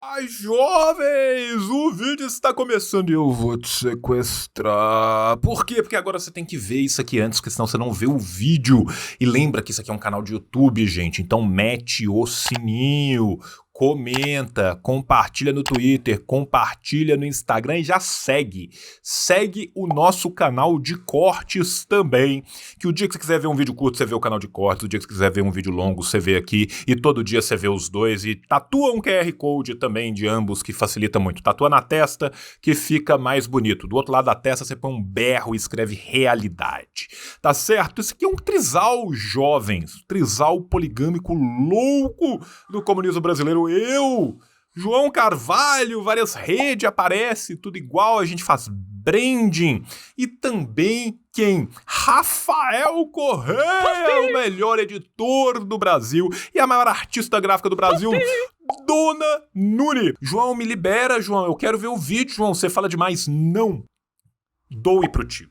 Ai, jovens, o vídeo está começando e eu vou te sequestrar. Por quê? Porque agora você tem que ver isso aqui antes, porque senão você não vê o vídeo. E lembra que isso aqui é um canal de YouTube, gente, então mete o sininho, comenta, compartilha no Twitter, compartilha no Instagram e já segue. Segue o nosso canal de cortes também, que o dia que você quiser ver um vídeo curto, você vê o canal de cortes, o dia que você quiser ver um vídeo longo, você vê aqui, e todo dia você vê os dois, e tatua um QR Code também de ambos, que facilita muito. Tatua na testa, que fica mais bonito. Do outro lado da testa, você põe um berro e escreve realidade. Tá certo? Esse aqui é um trisal, jovens. Trisal poligâmico louco do comunismo brasileiro. Eu, João Carvalho, várias redes aparece, tudo igual, a gente faz branding. E também quem? Rafael Correia, o melhor editor do Brasil e a maior artista gráfica do Brasil, Dona Nuri. João, me libera, João, eu quero ver o vídeo, João, você fala demais. Não, doe pro tio.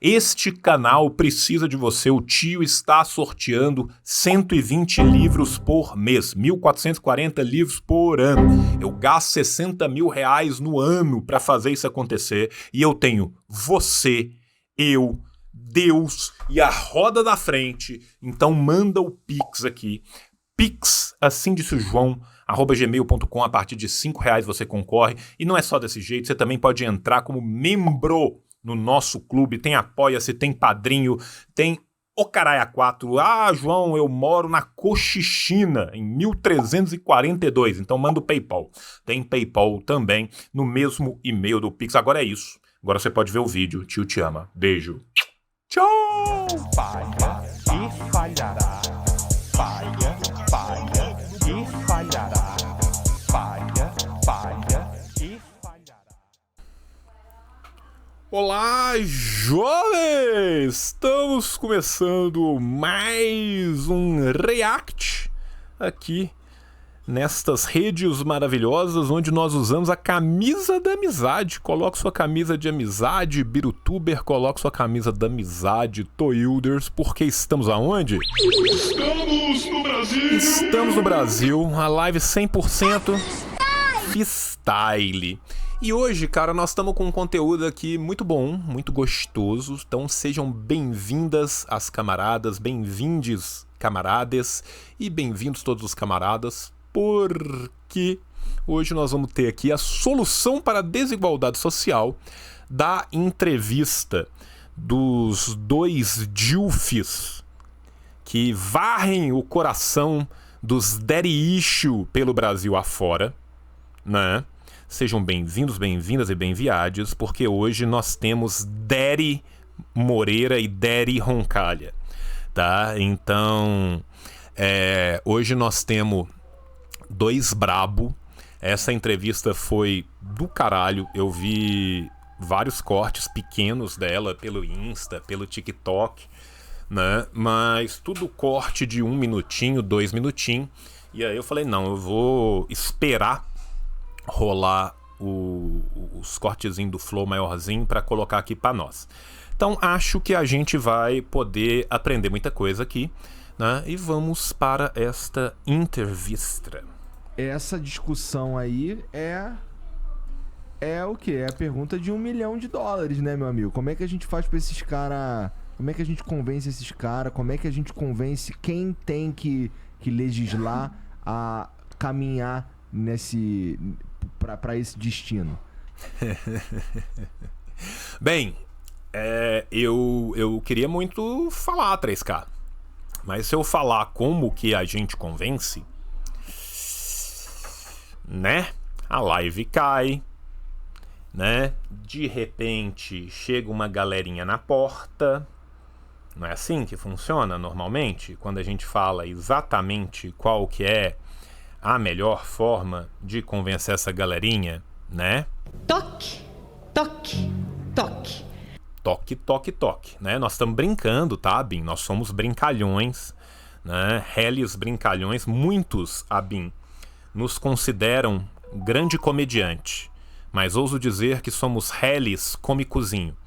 Este canal precisa de você. O tio está sorteando 120 livros por mês, 1.440 livros por ano. Eu gasto 60 mil reais no ano para fazer isso acontecer e eu tenho você, eu, Deus e a roda da frente. Então manda o Pix aqui. Pix, assim disse o João, @gmail.com. A partir de R$5 você concorre. E não é só desse jeito, você também pode entrar como membro no nosso clube. Tem Apoia-se, tem Padrinho, tem o Caralho 4. Ah, João, eu moro na Cochichina, em 1342. Então manda o PayPal. Tem PayPal também no mesmo e-mail do Pix. Agora é isso. Agora você pode ver o vídeo. Tio te ama. Beijo. Tchau! Falha e falhará. Falha, falha e falhará. Falha, falha e falhará. Olá, jovens! Estamos começando mais um React aqui nestas redes maravilhosas onde nós usamos a camisa da amizade. Coloque sua camisa de amizade, Birutuber, coloque sua camisa da amizade, Toilders, porque estamos aonde? Estamos no Brasil! Estamos no Brasil, a live 100% freestyle. E hoje, cara, nós estamos com um conteúdo aqui muito bom, muito gostoso. Então sejam bem-vindas as camaradas, bem-vindes camarades e bem-vindos todos os camaradas, porque hoje nós vamos ter aqui a solução para a desigualdade social da entrevista dos dois Dilfs que varrem o coração dos daddy issue pelo Brasil afora, né? Sejam bem-vindos, bem-vindas e bem-viades, porque hoje nós temos Daddy Moreira e Daddy Roncalha, tá? Então, hoje nós temos dois brabo. Essa entrevista foi do caralho. Eu vi vários cortes pequenos dela pelo Insta, pelo TikTok, né? Mas tudo corte de 1 minutinho, 2 minutinhos. E aí eu falei, não, eu vou esperar rolar os cortezinhos do flow maiorzinho para colocar aqui para nós. Então acho que a gente vai poder aprender muita coisa aqui, né? E vamos para esta entrevista. Essa discussão aí é o quê? É a pergunta de $1 milhão, né, meu amigo? Como é que a gente faz pra esses caras? Como é que a gente convence esses caras? Como é que a gente convence quem tem que legislar a caminhar para esse destino? Bem, eu queria muito falar 3K, mas se eu falar como que a gente convence, né? A live cai, né? De repente chega uma galerinha na porta. Não é assim que funciona normalmente? Quando a gente fala exatamente qual que é a melhor forma de convencer essa galerinha, né? Toque, toque, toque. Toque, toque, toque, né? Nós estamos brincando, tá, Abin? Nós somos brincalhões, né? Reles brincalhões. Muitos, Abin, nos consideram grande comediante, mas ouso dizer que somos reles comicozinho,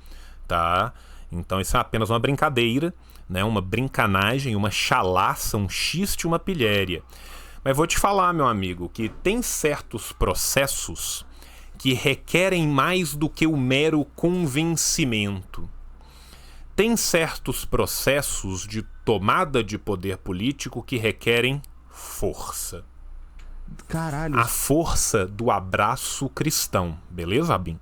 tá? Então isso é apenas uma brincadeira, né? Uma brincanagem, uma chalaça, um xiste, uma pilhéria. Mas vou te falar, meu amigo, que tem certos processos que requerem mais do que o mero convencimento. Tem certos processos de tomada de poder político que requerem força. Caralho, A força do abraço cristão. Beleza, Abin?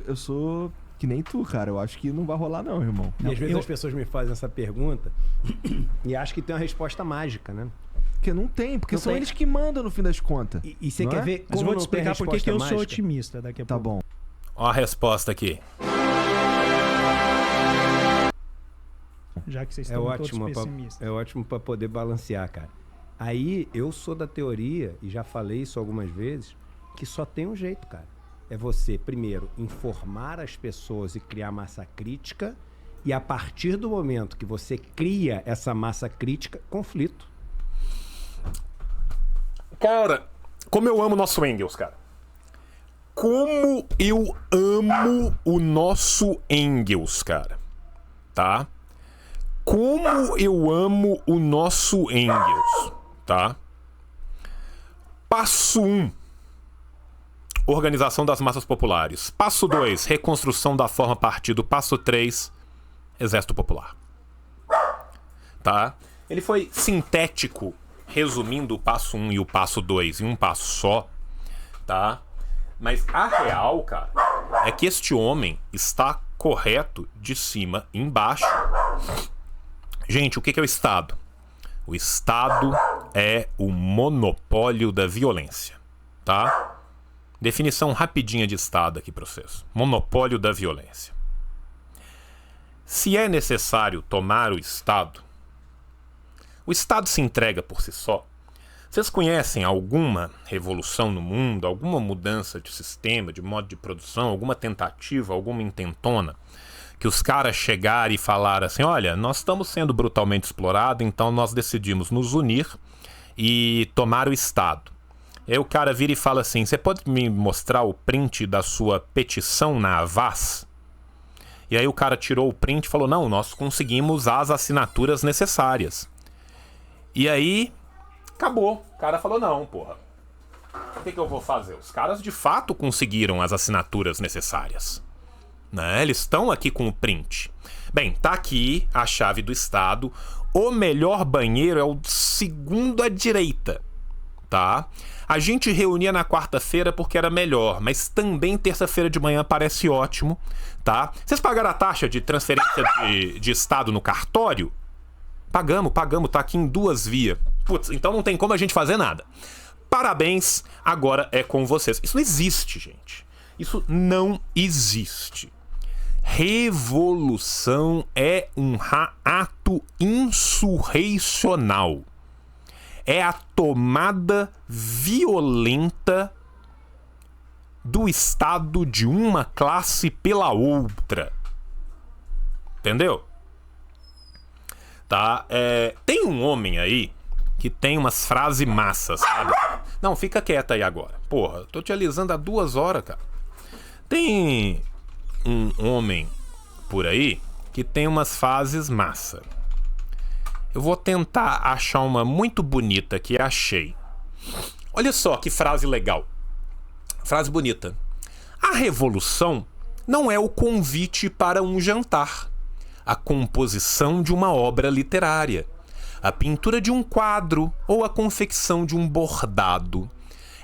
eu sou que nem tu, cara. Eu acho que não vai rolar não, irmão. E às vezes as pessoas me fazem essa pergunta e acham que tem uma resposta mágica, né? Porque não tem, porque Não são tem. eles que mandam no fim das contas. E você Não quer é? ver Mas como eu vou te não tem explicar por que resposta eu sou mágica? otimista daqui a Tá pouco. bom. Ó a resposta aqui. Já que vocês É estão ótimo, todos pessimistas. é ótimo pra poder balancear, cara. Aí eu sou da teoria, e já falei isso algumas vezes, que só tem um jeito, cara. É você, primeiro, informar as pessoas e criar massa crítica, e a partir do momento que você cria essa massa crítica, conflito. Cara, como eu amo o nosso Engels, cara. Como eu amo o nosso Engels, cara. Tá? Como eu amo o nosso Engels, tá? Passo 1. Organização das massas populares. Passo 2. Reconstrução da forma partido. Passo 3. Exército Popular. Tá? Ele foi sintético, resumindo o passo 1 e o passo 2 em um passo só, tá? Mas a real, cara, é que este homem está correto de cima embaixo. Gente, o que é o Estado? O Estado é o monopólio da violência, tá? Definição rapidinha de Estado aqui para vocês. Monopólio da violência. Se é necessário tomar o Estado se entrega por si só. Vocês conhecem alguma revolução no mundo, alguma mudança de sistema, de modo de produção, alguma tentativa, alguma intentona, que os caras chegaram e falaram assim, olha, nós estamos sendo brutalmente explorados, então nós decidimos nos unir e tomar o Estado. E aí o cara vira e fala assim, você pode me mostrar o print da sua petição na Avaz? E aí o cara tirou o print e falou, não, nós conseguimos as assinaturas necessárias. E aí, acabou. O cara falou, não, porra. O que eu vou fazer? Os caras de fato conseguiram as assinaturas necessárias. Né? Eles estão aqui com o print. Bem, tá aqui a chave do Estado. O melhor banheiro é o segundo à direita. Tá? A gente reunia na quarta-feira porque era melhor, mas também terça-feira de manhã parece ótimo, tá? Vocês pagaram a taxa de transferência de Estado no cartório? Pagamos, tá aqui em 2 vias. Putz, então não tem como a gente fazer nada. Parabéns, agora é com vocês. Isso não existe, gente. Isso não existe. Revolução é um ato insurreicional. É a tomada violenta do Estado de uma classe pela outra. Entendeu? Tá? Tem um homem aí que tem umas frases massas, sabe? Não, fica quieto aí agora. Porra, tô te alisando há 2 horas, cara. Tem um homem por aí que tem umas frases massa. Eu vou tentar achar uma muito bonita que achei. Olha só que frase legal. Frase bonita. A revolução não é o convite para um jantar, a composição de uma obra literária, a pintura de um quadro ou a confecção de um bordado.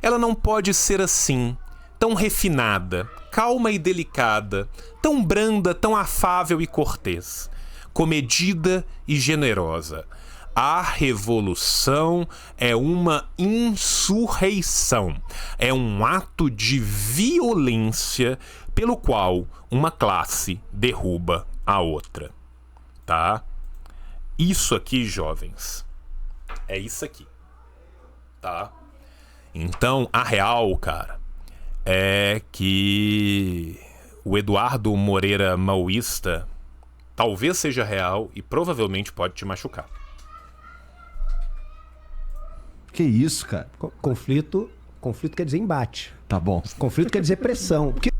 Ela não pode ser assim, tão refinada, calma e delicada, tão branda, tão afável e cortês, comedida e generosa. A revolução é uma insurreição, é um ato de violência pelo qual uma classe derruba a outra, tá? Isso aqui, jovens, é isso aqui, tá? Então, a real, cara, é que o Eduardo Moreira maoísta talvez seja real e provavelmente pode te machucar. Que isso, cara? Conflito quer dizer embate. Tá bom. Conflito quer dizer pressão. Porque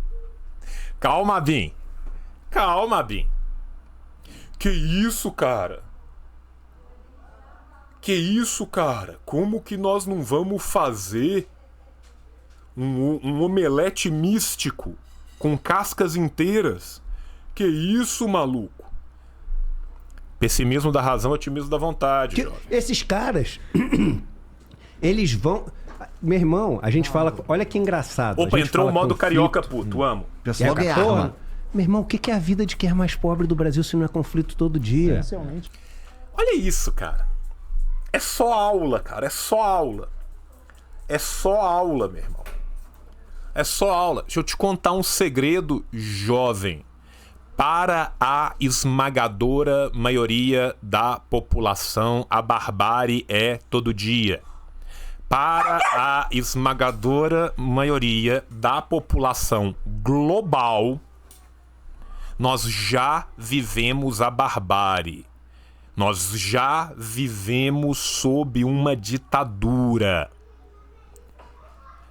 Calma, Bin. Calma, Bin. Que isso, cara? Que isso, cara? Como que nós não vamos fazer um omelete místico com cascas inteiras? Que isso, maluco? Pessimismo da razão, otimismo da vontade, Que- jovem. esses caras, eles vão... Meu irmão, a gente fala... Olha que engraçado. a Opa, gente entrou o fala modo conflito. carioca puto, amo. Pessoal ganha Porra, arma. meu irmão, o que é a vida de quem é mais pobre do Brasil se não é conflito todo dia? Essencialmente. Olha isso, cara. É só aula, cara. É só aula. É só aula, meu irmão. É só aula. Deixa eu te contar um segredo, jovem. Para a esmagadora maioria da população, a barbárie é todo dia. Para a esmagadora maioria da população global, nós já vivemos a barbárie. Nós já vivemos sob uma ditadura.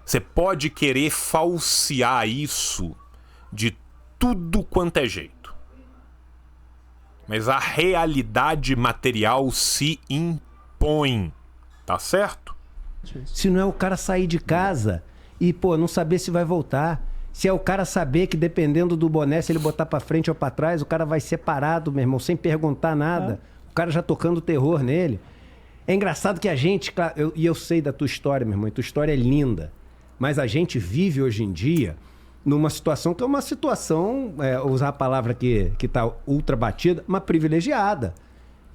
Você pode querer falsear isso de tudo quanto é jeito. Mas a realidade material se impõe. Tá certo? Se não é o cara sair de casa e, pô, não saber se vai voltar. Se é o cara saber que dependendo do boné, se ele botar pra frente ou pra trás, o cara vai ser parado, meu irmão, sem perguntar nada. O cara já tocando terror nele. É engraçado que a gente, claro, eu sei da tua história, meu irmão, e tua história é linda. Mas a gente vive hoje em dia numa situação que é uma situação, usar a palavra que tá ultra batida, uma privilegiada.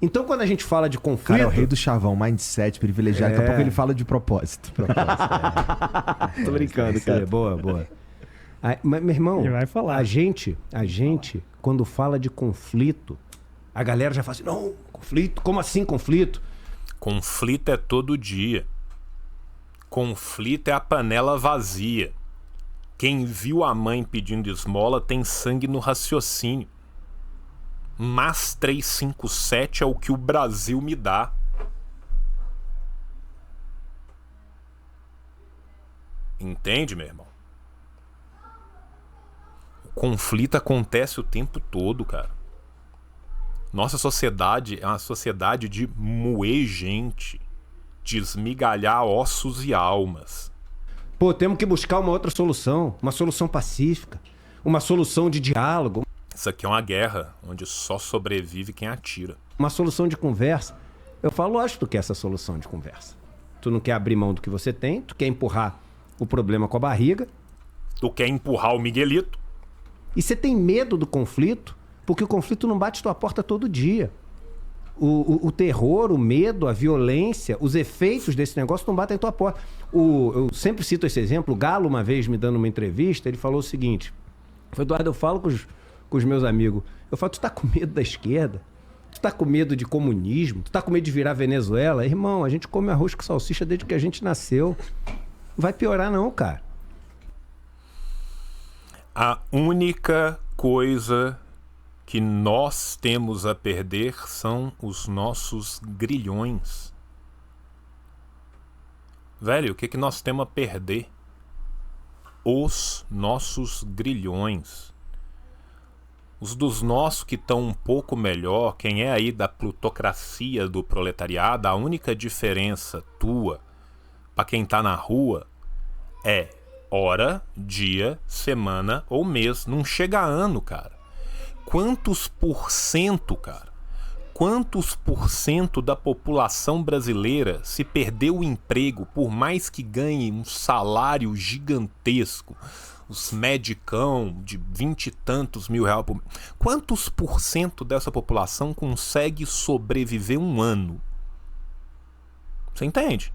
Então, quando a gente fala de conflito... Cara, é o rei do chavão, mindset privilegiado. Daqui a pouco ele fala de propósito. Tô brincando, Isso aí, boa, boa. Mas, meu irmão, Ele vai falar. a gente, quando fala de conflito, a galera já fala assim, não, conflito, como assim conflito? Conflito é todo dia. Conflito é a panela vazia. Quem viu a mãe pedindo esmola tem sangue no raciocínio. Mas 357 é o que o Brasil me dá. Entende, meu irmão? O conflito acontece o tempo todo, cara. Nossa sociedade é uma sociedade de moer gente, de esmigalhar ossos e almas. Pô, temos que buscar uma outra solução, uma solução pacífica, uma solução de diálogo, Isso aqui é uma guerra onde só sobrevive quem atira. uma solução de conversa. Eu falo, lógico que tu quer essa solução de conversa. Tu não quer abrir mão do que você tem, tu quer empurrar o problema com a barriga, Tu quer empurrar o Miguelito? e você tem medo do conflito, porque o conflito não bate tua porta todo dia. O terror, o medo, a violência, os efeitos desse negócio não batem tua porta. Eu sempre cito esse exemplo. O Galo, uma vez me dando uma entrevista, ele falou o seguinte: Eduardo, eu falo com os meus amigos, eu falo, tu tá com medo da esquerda? Tu tá com medo de comunismo? Tu tá com medo de virar Venezuela? Irmão, a gente come arroz com salsicha desde que a gente nasceu. Não vai piorar não, cara. A única coisa que nós temos a perder são os nossos grilhões. Velho, o que que nós temos a perder? Os nossos grilhões. Os dos nossos que estão um pouco melhor, quem é aí da plutocracia do proletariado, a única diferença tua pra quem tá na rua é hora, dia, semana ou mês. Não chega a ano, cara. Quantos por cento, cara? Quantos por cento da população brasileira, se perdeu o emprego, por mais que ganhe um salário gigantesco, os medicão de 20 e tantos mil reais por mês, quantos por cento dessa população consegue sobreviver um ano? Você entende?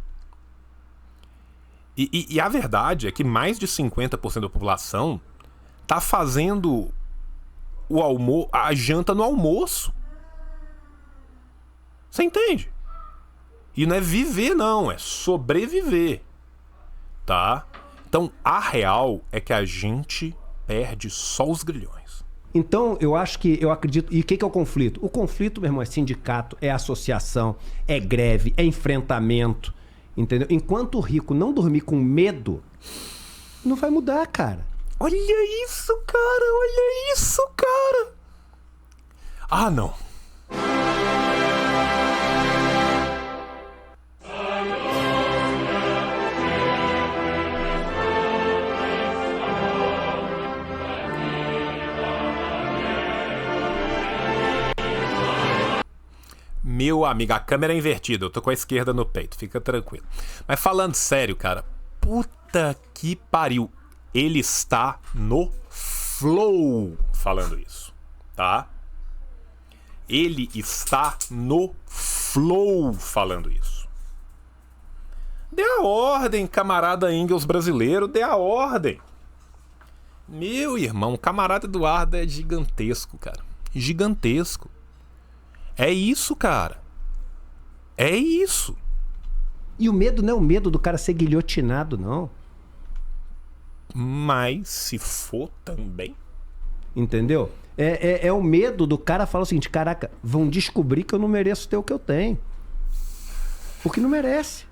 E a verdade é que mais de 50% da população tá fazendo a janta no almoço. Você entende? E não é viver, não, é sobreviver. Tá? Então, a real é que a gente perde só os grilhões. Então, eu acredito... E o que é o conflito? O conflito, meu irmão, é sindicato, é associação, é greve, é enfrentamento, entendeu? Enquanto o rico não dormir com medo, não vai mudar, cara. Olha isso, cara, olha isso, cara. Ah, não. Meu amigo, a câmera é invertida, eu tô com a esquerda no peito, fica tranquilo. Mas falando sério, cara, puta que pariu. Ele está no flow falando isso, tá? Ele está no flow falando isso. Dê a ordem, camarada Engels brasileiro, dê a ordem. Meu irmão, o camarada Eduardo é gigantesco, cara. Gigantesco. É isso, cara. É isso. E o medo não é o medo do cara ser guilhotinado, não. Mas se for também. Entendeu? É o medo do cara falar o seguinte: caraca, vão descobrir que eu não mereço ter o que eu tenho. Porque não merece.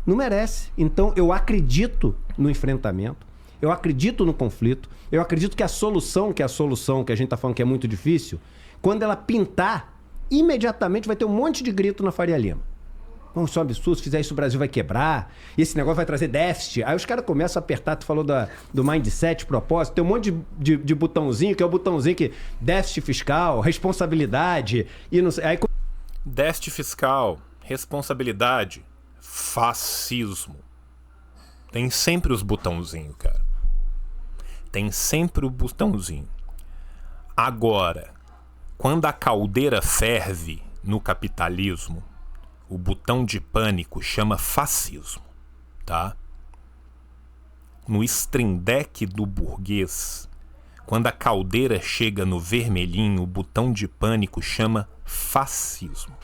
Não merece. Então eu acredito no enfrentamento. Eu acredito no conflito. Eu acredito que a solução que a gente tá falando que é muito difícil, quando ela pintar, imediatamente vai ter um monte de grito na Faria Lima. Não, isso é um absurdo, se fizer isso o Brasil vai quebrar, e esse negócio vai trazer déficit. Aí os caras começam a apertar, tu falou do mindset, propósito, tem um monte de botãozinho, que é o botãozinho que déficit fiscal, responsabilidade, e não sei. Aí... Déficit fiscal, responsabilidade, fascismo. Tem sempre os botãozinhos, cara. Tem sempre o botãozinho. Agora, quando a caldeira ferve no capitalismo, o botão de pânico chama fascismo, tá? No stream deck do burguês, quando a caldeira chega no vermelhinho, o botão de pânico chama fascismo.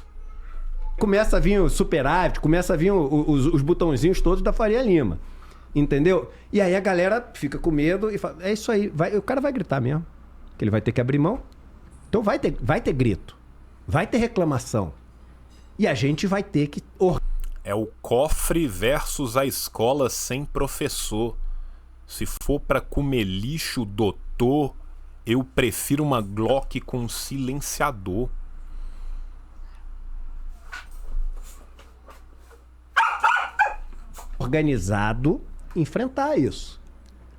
Começa a vir o superávit, começa a vir os botãozinhos todos da Faria Lima. Entendeu? E aí a galera fica com medo e fala, é isso aí, o cara vai gritar mesmo. Que ele vai ter que abrir mão. Então vai ter grito. Vai ter reclamação. E a gente vai ter que... É o cofre versus a escola sem professor. Se for pra comer lixo, doutor, eu prefiro uma Glock com silenciador. Organizado enfrentar isso.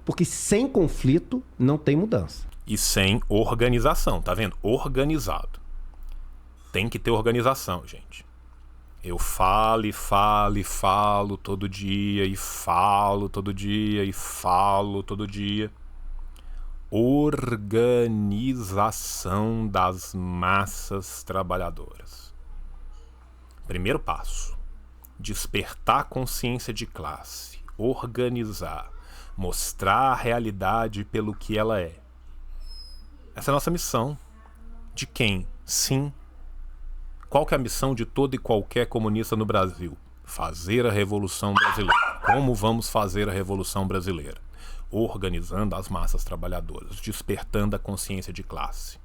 Porque sem conflito não tem mudança. E sem organização, tá vendo? Organizado. Tem que ter organização, gente. Eu falo e falo e falo todo dia, e falo todo dia, e falo todo dia. Organização das massas trabalhadoras. Primeiro passo: despertar a consciência de classe, organizar, mostrar a realidade pelo que ela é. Essa é a nossa missão. De quem? Sim. Qual que é a missão de todo e qualquer comunista no Brasil? Fazer a Revolução Brasileira. Como vamos fazer a Revolução Brasileira? Organizando as massas trabalhadoras, despertando a consciência de classe.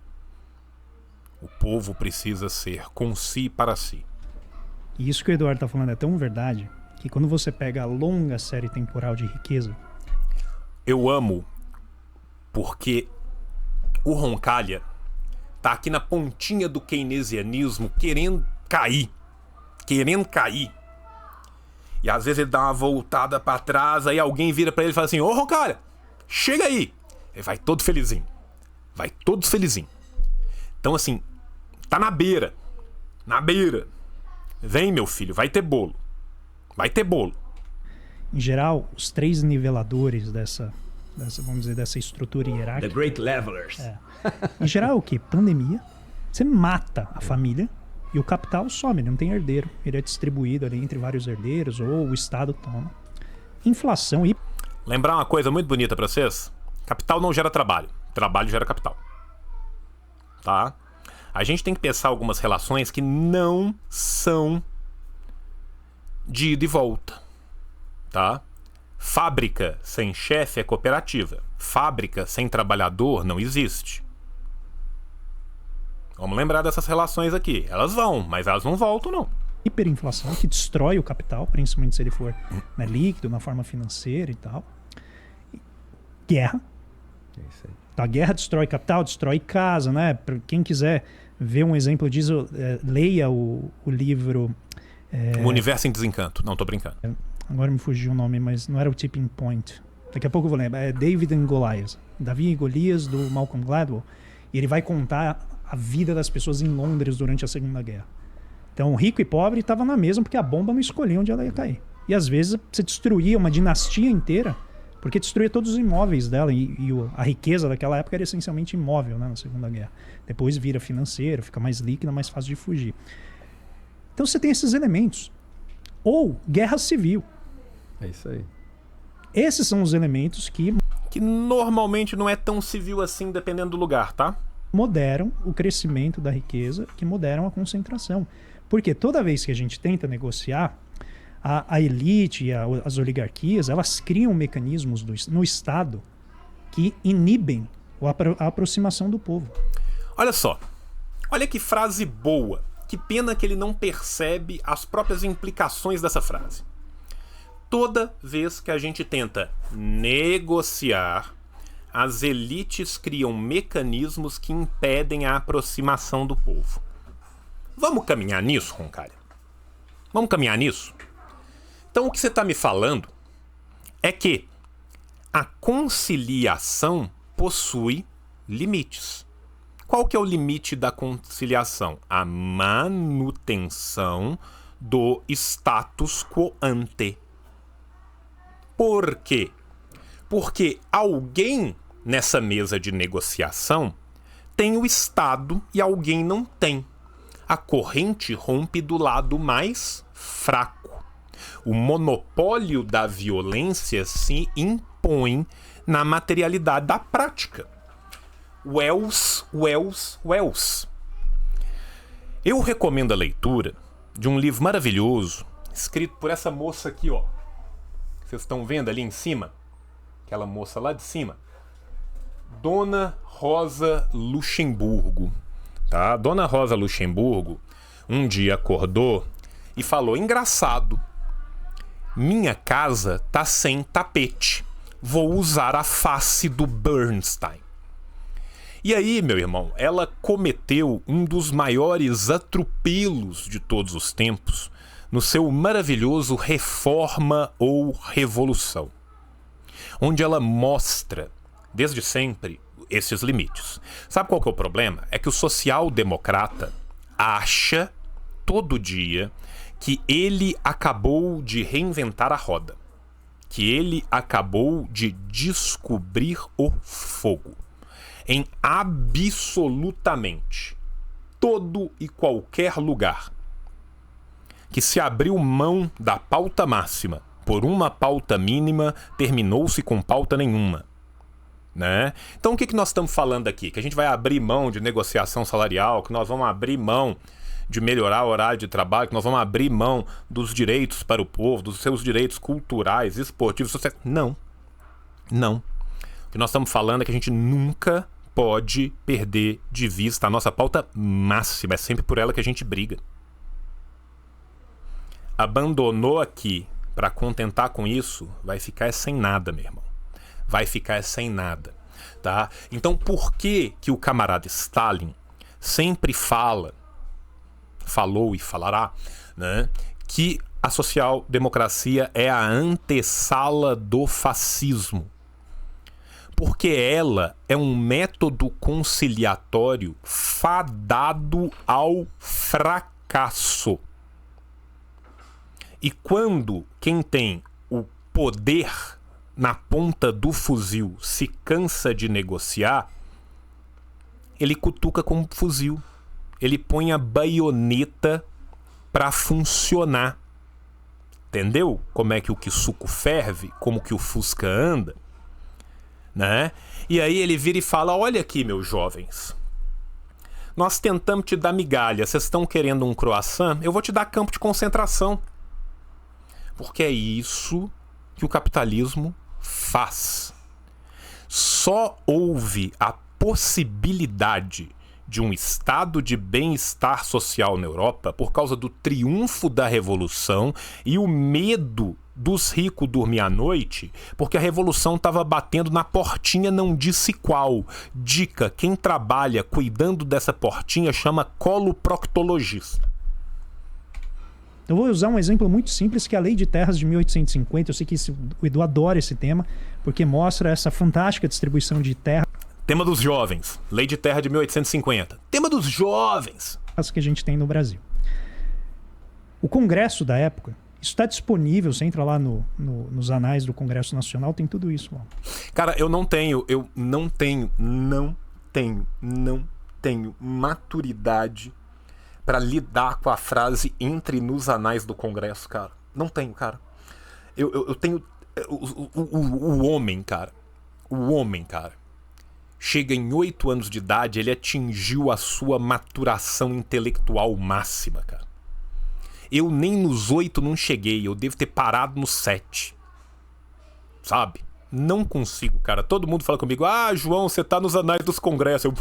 O povo precisa ser com si e para si. E isso que o Eduardo tá falando é tão verdade que quando você pega a longa série temporal de riqueza... Eu amo porque o Roncalha tá aqui na pontinha do keynesianismo querendo cair. E às vezes ele dá uma voltada pra trás, aí alguém vira pra ele e fala assim: ô Roncalha, chega aí. Ele vai todo felizinho. Então assim, tá na beira. Vem, meu filho, vai ter bolo. Em geral, os três niveladores dessa vamos dizer, dessa estrutura hierárquica... The Great Levelers. Em geral, é o quê? Pandemia. Você mata a família e o capital some, ele não tem herdeiro. Ele é distribuído ali entre vários herdeiros ou o Estado toma. Inflação e... Lembrar uma coisa muito bonita pra vocês? Capital não gera trabalho. Trabalho gera capital. Tá? A gente tem que pensar algumas relações que não são de ida e volta. Tá? Fábrica sem chefe é cooperativa. Fábrica sem trabalhador não existe. Vamos lembrar dessas relações aqui. Elas vão, mas elas não voltam, não. Hiperinflação, que destrói o capital, principalmente se ele for líquido, na forma financeira e tal. Guerra. É isso aí. Então, a guerra destrói capital, destrói casa, né? Pra quem quiser ver um exemplo disso, leia o livro... O Universo em Desencanto. Não, tô brincando. Agora me fugiu o nome, mas não era o Tipping Point. Daqui a pouco eu vou lembrar. É David and Goliath. Davi e Golias, do Malcolm Gladwell. E ele vai contar a vida das pessoas em Londres durante a Segunda Guerra. Então, rico e pobre estavam na mesma porque a bomba não escolhia onde ela ia cair. E às vezes você destruía uma dinastia inteira porque destruía todos os imóveis dela. A riqueza daquela época era essencialmente imóvel, né, na Segunda Guerra. Depois vira financeiro, fica mais líquida, mais fácil de fugir. Então você tem esses elementos. Ou guerra civil. É isso aí. Esses são os elementos que normalmente não é tão civil assim, dependendo do lugar, tá? moderam o crescimento da riqueza, que moderam a concentração. Porque toda vez que a gente tenta negociar, a elite e as oligarquias, elas criam mecanismos no Estado que inibem a aproximação do povo. Olha só, olha que frase boa. Que pena que ele não percebe as próprias implicações dessa frase. Toda vez que a gente tenta negociar, as elites criam mecanismos que impedem a aproximação do povo. Vamos caminhar nisso, Roncalha? Vamos caminhar nisso? Então o que você está me falando é que a conciliação possui limites. Qual que é o limite da conciliação? A manutenção do status quo ante. Por quê? Porque alguém nessa mesa de negociação tem o Estado e alguém não tem. A corrente rompe do lado mais fraco. O monopólio da violência se impõe na materialidade da prática. Wells. Eu recomendo a leitura de um livro maravilhoso, escrito por essa moça aqui, ó. Vocês estão vendo ali em cima? Aquela moça lá de cima. Dona Rosa Luxemburgo. Tá? Dona Rosa Luxemburgo um dia acordou e falou: engraçado, minha casa tá sem tapete. Vou usar a face do Bernstein. E aí, meu irmão, ela cometeu um dos maiores atropelos de todos os tempos no seu maravilhoso Reforma ou Revolução, onde ela mostra, desde sempre, esses limites. Sabe qual que é o problema? É que o social-democrata acha todo dia que ele acabou de reinventar a roda, que ele acabou de descobrir o fogo. Em absolutamente todo e qualquer lugar que se abriu mão da pauta máxima por uma pauta mínima, terminou-se com pauta nenhuma. Né? Então o que nós estamos falando aqui? Que a gente vai abrir mão de negociação salarial, que nós vamos abrir mão de melhorar o horário de trabalho, que nós vamos abrir mão dos direitos para o povo, dos seus direitos culturais, esportivos, sociais. Não. Não. O que nós estamos falando é que a gente nunca pode perder de vista a nossa pauta máxima. É sempre por ela que a gente briga. Abandonou aqui para contentar com isso, vai ficar sem nada, meu irmão. Vai ficar sem nada, tá? Então por que o camarada Stalin sempre falou e falará, né, que a social-democracia é a antessala do fascismo? Porque ela é um método conciliatório fadado ao fracasso. E quando quem tem o poder na ponta do fuzil se cansa de negociar, ele cutuca com o fuzil. Ele põe a baioneta para funcionar. Entendeu? Como é que o Kisuko ferve? Como que o Fusca anda? Né? E aí ele vira e fala: olha aqui, meus jovens, nós tentamos te dar migalha, vocês estão querendo um croissant? Eu vou te dar campo de concentração. Porque é isso que o capitalismo faz. Só houve a possibilidade de um estado de bem-estar social na Europa por causa do triunfo da Revolução e o medo dos ricos dormir à noite, porque a Revolução estava batendo na portinha, não disse qual. Dica: quem trabalha cuidando dessa portinha chama coloproctologista. Eu vou usar um exemplo muito simples, que é a Lei de Terras de 1850. Eu sei que o Edu adora esse tema, porque mostra essa fantástica distribuição de terra. Tema dos jovens. Lei de Terra de 1850. Tema dos jovens. Que a gente tem no Brasil. O Congresso da época, isso está disponível, você entra lá nos anais do Congresso Nacional, tem tudo isso lá. Cara, eu não tenho maturidade pra lidar com a frase entre nos anais do Congresso, cara. Não tenho, cara. Eu tenho... O homem, cara, chega em 8 anos de idade, ele atingiu a sua maturação intelectual máxima, cara. Eu nem nos 8 não cheguei, eu devo ter parado nos 7. Sabe? Não consigo, cara. Todo mundo fala comigo, João, você tá nos anais dos congressos.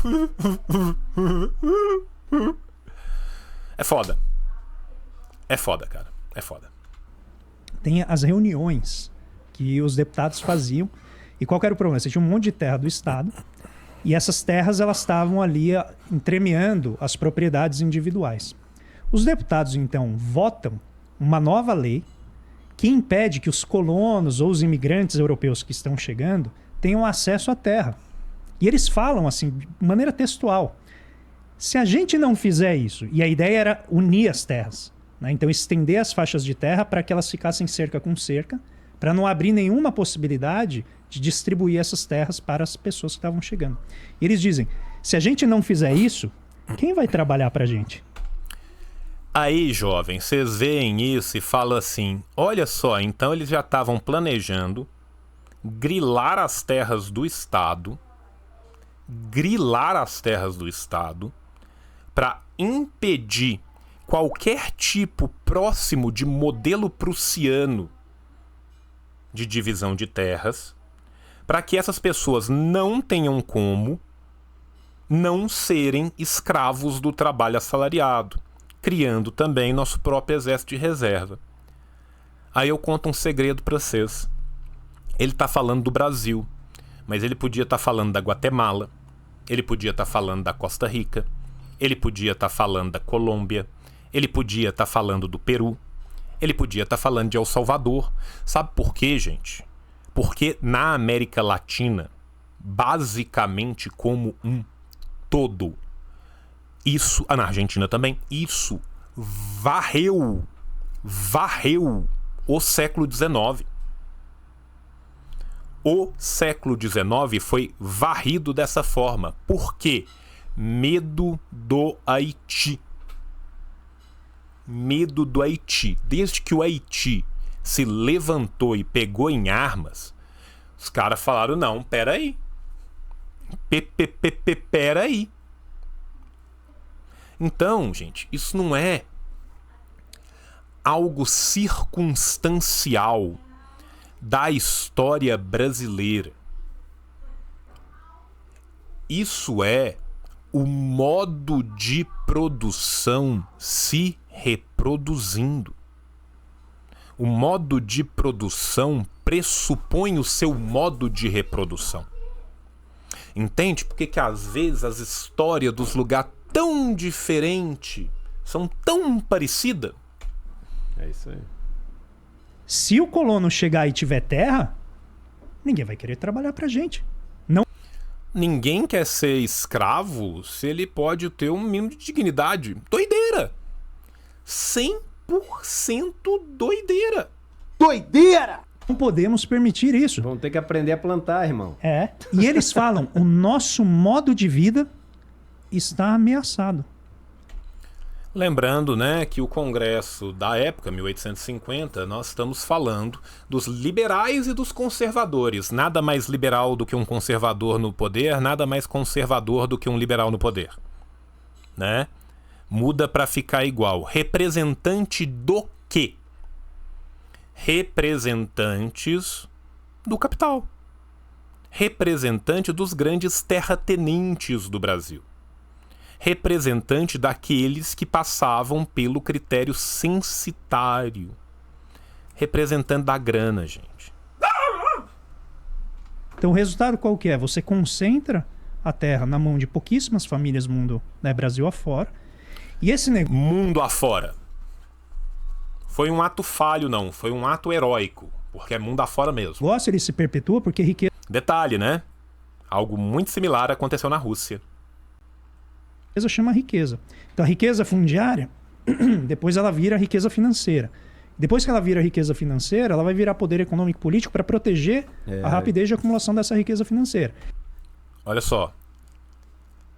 É foda. É foda, cara. É foda. Tem as reuniões que os deputados faziam. E qual que era o problema? Você tinha um monte de terra do Estado e essas terras elas estavam ali entremeando as propriedades individuais. Os deputados, então, votam uma nova lei que impede que os colonos ou os imigrantes europeus que estão chegando tenham acesso à terra. E eles falam assim, de maneira textual, se a gente não fizer isso, e a ideia era unir as terras, né? Então estender as faixas de terra para que elas ficassem cerca com cerca, para não abrir nenhuma possibilidade de distribuir essas terras para as pessoas que estavam chegando. E eles dizem, se a gente não fizer isso, quem vai trabalhar para a gente? Aí, jovem, vocês veem isso e falam assim, olha só, então eles já estavam planejando grilar as terras do Estado para impedir qualquer tipo próximo de modelo prussiano de divisão de terras, para que essas pessoas não tenham como não serem escravos do trabalho assalariado, criando também nosso próprio exército de reserva. Aí eu conto um segredo para vocês. Ele tá falando do Brasil, mas ele podia estar falando da Guatemala, ele podia estar falando da Costa Rica, ele podia estar falando da Colômbia, ele podia estar falando do Peru, ele podia estar falando de El Salvador. Sabe por quê, gente? Porque na América Latina, basicamente como um todo, isso, na Argentina também, isso varreu o século XIX. O século XIX foi varrido dessa forma. Por quê? Medo do Haiti. Medo do Haiti. Desde que o Haiti se levantou e pegou em armas, os caras falaram, não, peraí. Peraí. Então, gente, isso não é algo circunstancial da história brasileira. Isso é o modo de produção se reproduzindo. O modo de produção pressupõe o seu modo de reprodução. Entende? Porque que às vezes as histórias dos lugares tão diferentes são tão parecidas? É isso aí. Se o colono chegar e tiver terra, ninguém vai querer trabalhar pra gente. Não. Ninguém quer ser escravo se ele pode ter um mínimo de dignidade. Doideira! 100% doideira! Doideira! Não podemos permitir isso. Vão ter que aprender a plantar, irmão. É. E eles falam, o nosso modo de vida está ameaçado. Lembrando, né, que o Congresso da época, 1850, nós estamos falando dos liberais e dos conservadores. Nada mais liberal do que um conservador no poder, nada mais conservador do que um liberal no poder. Né? Muda para ficar igual. Representante do quê? Representantes do capital. Representante dos grandes terratenentes do Brasil. Representante daqueles que passavam pelo critério censitário. Representante da grana, gente. Então o resultado qual que é? Você concentra a terra na mão de pouquíssimas famílias mundo, né, Brasil afora. E esse negócio... Mundo afora. Foi um ato falho, não. Foi um ato heróico. Porque é mundo afora mesmo. O negócio ele se perpetua porque riqueza... Detalhe, né? Algo muito similar aconteceu na Rússia. Chama riqueza. Então a riqueza fundiária Depois ela vira riqueza financeira. Depois que ela vira riqueza financeira, ela vai virar poder econômico e político para proteger a rapidez de acumulação dessa riqueza financeira. Olha só.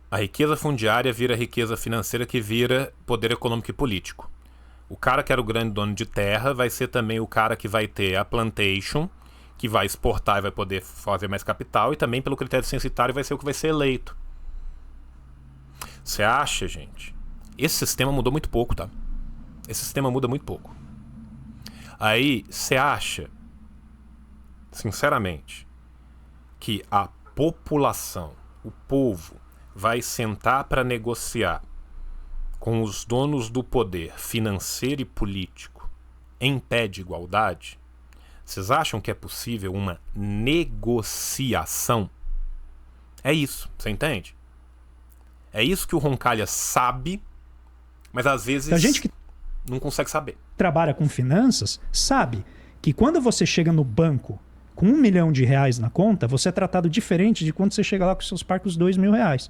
A riqueza fundiária vira riqueza financeira que vira poder econômico e político. O cara que era o grande dono de terra vai ser também o cara que vai ter a plantation, que vai exportar e vai poder fazer mais capital, e também pelo critério censitário vai ser o que vai ser eleito. Você acha, gente? Esse sistema mudou muito pouco, tá? Esse sistema muda muito pouco. Aí, você acha, sinceramente, que a população, o povo, vai sentar para negociar com os donos do poder financeiro e político em pé de igualdade? Vocês acham que é possível uma negociação? É isso, você entende? É isso que o Roncalha sabe, mas às vezes A gente que não consegue saber. trabalha com finanças sabe que quando você chega no banco com R$1 milhão na conta, você é tratado diferente de quando você chega lá com seus parcos R$2.000.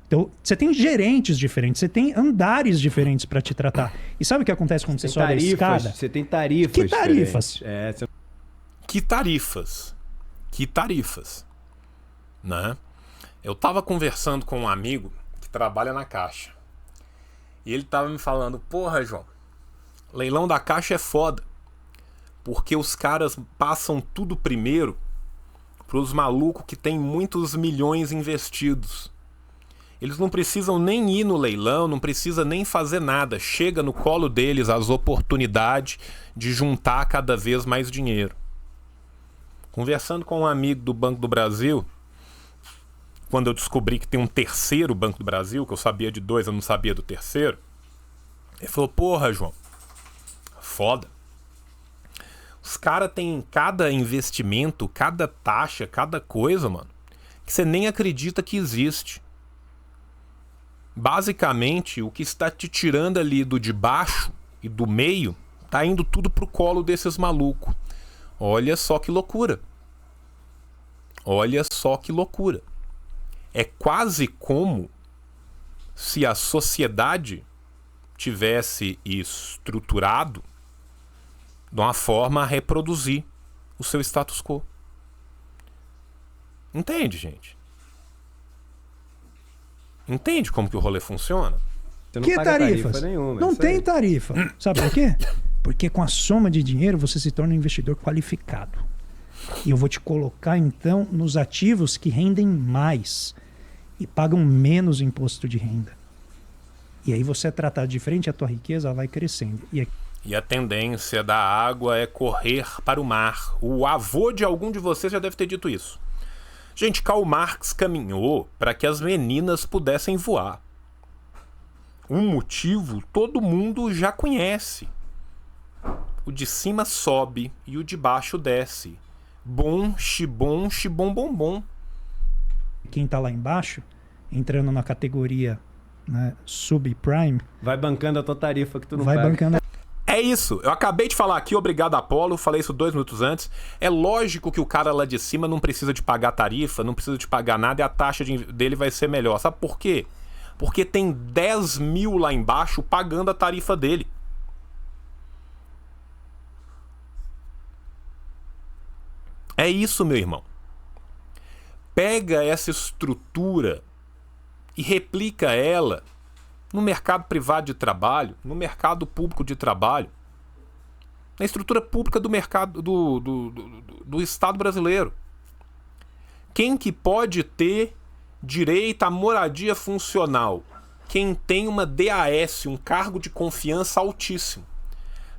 Então, você tem gerentes diferentes, você tem andares diferentes para te tratar. E sabe o que acontece quando você sobe a escada? Você tem tarifas. Que tarifas? diferentes. Que tarifas? Que tarifas? Né? Eu tava conversando com um amigo que trabalha na Caixa. E ele tava me falando, porra, João, leilão da Caixa é foda. Porque os caras passam tudo primeiro pros malucos que tem muitos milhões investidos. Eles não precisam nem ir no leilão, não precisa nem fazer nada. Chega no colo deles as oportunidades de juntar cada vez mais dinheiro. Conversando com um amigo do Banco do Brasil, quando eu descobri que tem um terceiro Banco do Brasil, que eu sabia de 2, eu não sabia do terceiro, ele falou, porra, João, foda. Os caras têm cada investimento, cada taxa, cada coisa, mano, que você nem acredita que existe. Basicamente, o que está te tirando ali do de baixo e do meio, tá indo tudo pro colo desses malucos. Olha só que loucura. Olha só que loucura. É quase como se a sociedade tivesse estruturado de uma forma a reproduzir o seu status quo. Entende, gente? Entende como que o rolê funciona? Você não Que paga tarifas? tarifa nenhuma, Não isso tem aí. tarifa. Sabe por quê? Porque com a soma de dinheiro você se torna um investidor qualificado. E eu vou te colocar então nos ativos que rendem mais e pagam menos imposto de renda. E aí você é tratado diferente, a tua riqueza vai crescendo. E a tendência da água é correr para o mar. O avô de algum de vocês já deve ter dito isso. Gente, Karl Marx caminhou para que as meninas pudessem voar. Um motivo todo mundo já conhece. O de cima sobe e o de baixo desce. Bom, xibom, xibom, bom, bom. Quem tá lá embaixo, entrando na categoria, né, subprime, Vai bancando a tua tarifa que tu não vai paga. bancando. É isso, eu acabei de falar aqui, obrigado Apolo, falei isso 2 minutos antes. É lógico que o cara lá de cima não precisa de pagar tarifa, não precisa de pagar nada e a taxa dele vai ser melhor. Sabe por quê? Porque tem 10 mil lá embaixo pagando a tarifa dele. É isso, meu irmão. Pega essa estrutura e replica ela no mercado privado de trabalho, no mercado público de trabalho, na estrutura pública do mercado do Estado brasileiro. Quem que pode ter direito à moradia funcional? Quem tem uma DAS, um cargo de confiança altíssimo.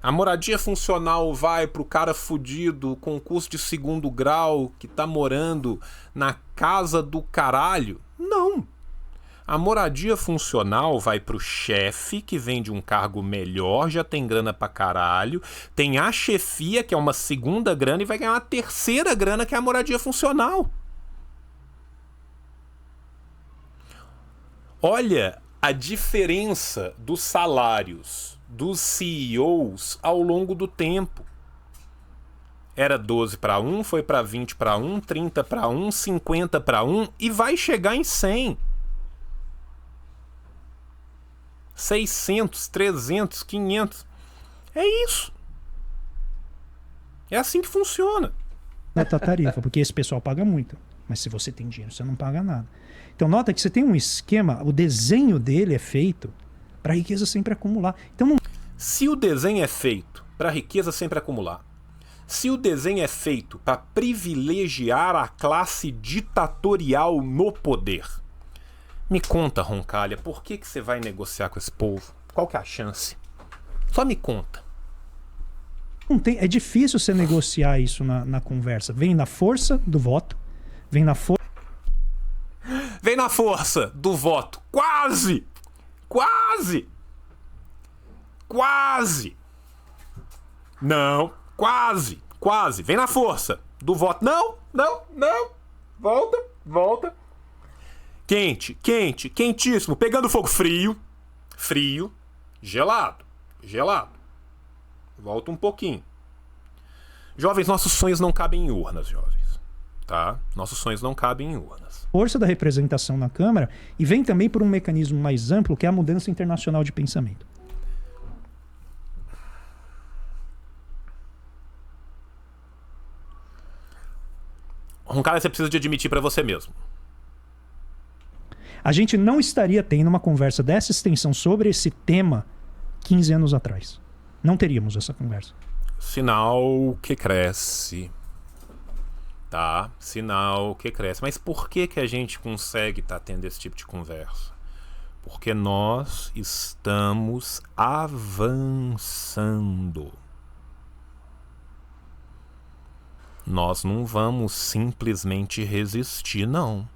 A moradia funcional vai pro cara fudido com curso de 2º grau que tá morando na casa do caralho? Não. A moradia funcional vai pro chefe, que vem de um cargo melhor, já tem grana pra caralho, tem a chefia, que é uma 2ª grana, e vai ganhar uma 3ª grana, que é a moradia funcional. Olha a diferença dos salários dos CEOs ao longo do tempo. Era 12 para 1, foi para 20 para 1, 30 para 1, 50 para 1 e vai chegar em 100. 600, 300, 500. É isso. É assim que funciona. Da tarifa, porque esse pessoal paga muito. Mas se você tem dinheiro, você não paga nada. Então nota que você tem um esquema, o desenho dele é feito para a riqueza sempre acumular. Então não... Se o desenho é feito para a riqueza sempre acumular, se o desenho é feito para privilegiar a classe ditatorial no poder, me conta, Roncalha, por que você vai negociar com esse povo? Qual que é a chance? Só me conta. Não tem, é difícil você negociar isso na conversa. Vem na força do voto, vem na força... Vem na força do voto. Quase! Quase! Quase! Não, quase! Quase! Vem na força do voto. Não, não, não! Volta, volta. Quente, quente, quentíssimo. Pegando fogo. Frio, frio, gelado, gelado. Volta um pouquinho. Jovens, nossos sonhos não cabem em urnas, jovens. Tá? Nossos sonhos não cabem em urnas. Força da representação na Câmara e vem também por um mecanismo mais amplo que é a mudança internacional de pensamento. Roncalha, você precisa de admitir pra você mesmo. A gente não estaria tendo uma conversa dessa extensão sobre esse tema 15 anos atrás. Não teríamos essa conversa. Sinal que cresce. Tá? Sinal que cresce. Mas por que a gente consegue estar tendo esse tipo de conversa? Porque nós estamos avançando. Nós não vamos simplesmente resistir, não.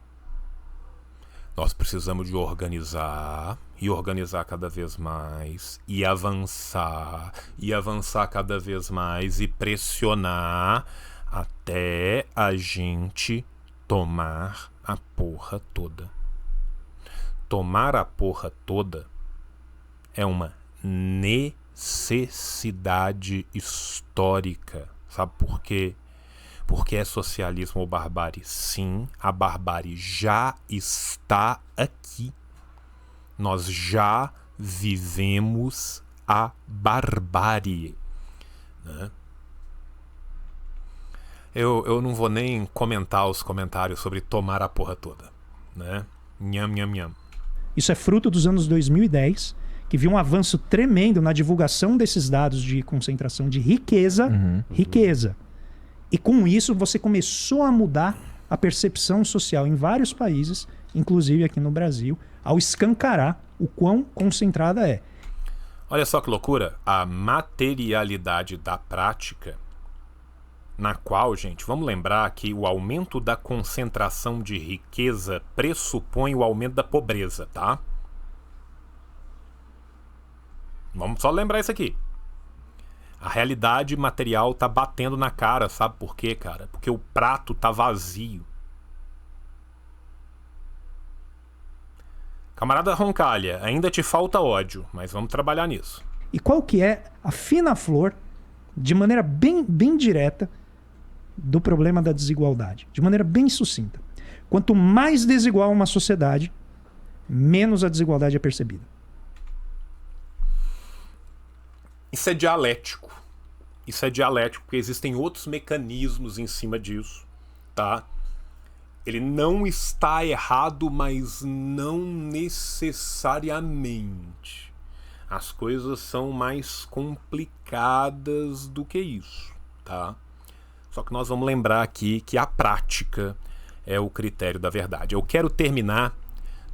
Nós precisamos de organizar e organizar cada vez mais e avançar cada vez mais e pressionar até a gente tomar a porra toda. Tomar a porra toda é uma necessidade histórica. Sabe por quê? Porque é socialismo ou barbárie? Sim, a barbárie já está aqui. Nós já vivemos a barbárie. Né? Eu não vou nem comentar os comentários sobre tomar a porra toda. Né? Nham, nham, nham. Isso é fruto dos anos 2010, que viu um avanço tremendo na divulgação desses dados de concentração de riqueza. Riqueza. E com isso você começou a mudar a percepção social em vários países, inclusive aqui no Brasil, ao escancarar o quão concentrada é. Olha só que loucura, a materialidade da prática, na qual, gente, vamos lembrar que o aumento da concentração de riqueza pressupõe o aumento da pobreza, tá? Vamos só lembrar isso aqui. A realidade material tá batendo na cara, sabe por quê, cara? Porque o prato tá vazio. Camarada Roncalha, ainda te falta ódio, mas vamos trabalhar nisso. E qual que é a fina flor, de maneira bem direta, do problema da desigualdade? De maneira bem sucinta. Quanto mais desigual uma sociedade, menos a desigualdade é percebida. Isso é dialético. Isso é dialético, porque existem outros mecanismos em cima disso, tá? Ele não está errado, mas não necessariamente. As coisas são mais complicadas do que isso, tá? Só que nós vamos lembrar aqui que a prática é o critério da verdade. Eu quero terminar,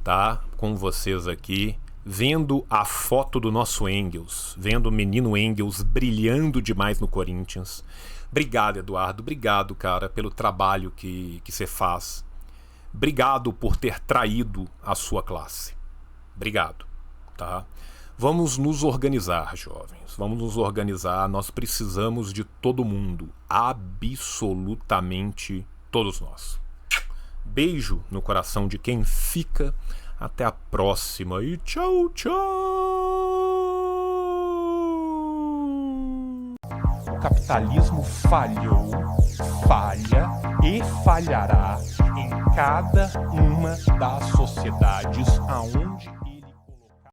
tá, com vocês aqui, vendo a foto do nosso Engels, vendo o menino Engels brilhando demais no Corinthians. Obrigado, Eduardo. Obrigado, cara, pelo trabalho que você faz. Obrigado por ter traído a sua classe. Obrigado, tá? Vamos nos organizar, jovens. Vamos nos organizar. Nós precisamos de todo mundo. Absolutamente todos nós. Beijo no coração de quem fica. Até a próxima e tchau, tchau! O capitalismo falhou, falha e falhará em cada uma das sociedades aonde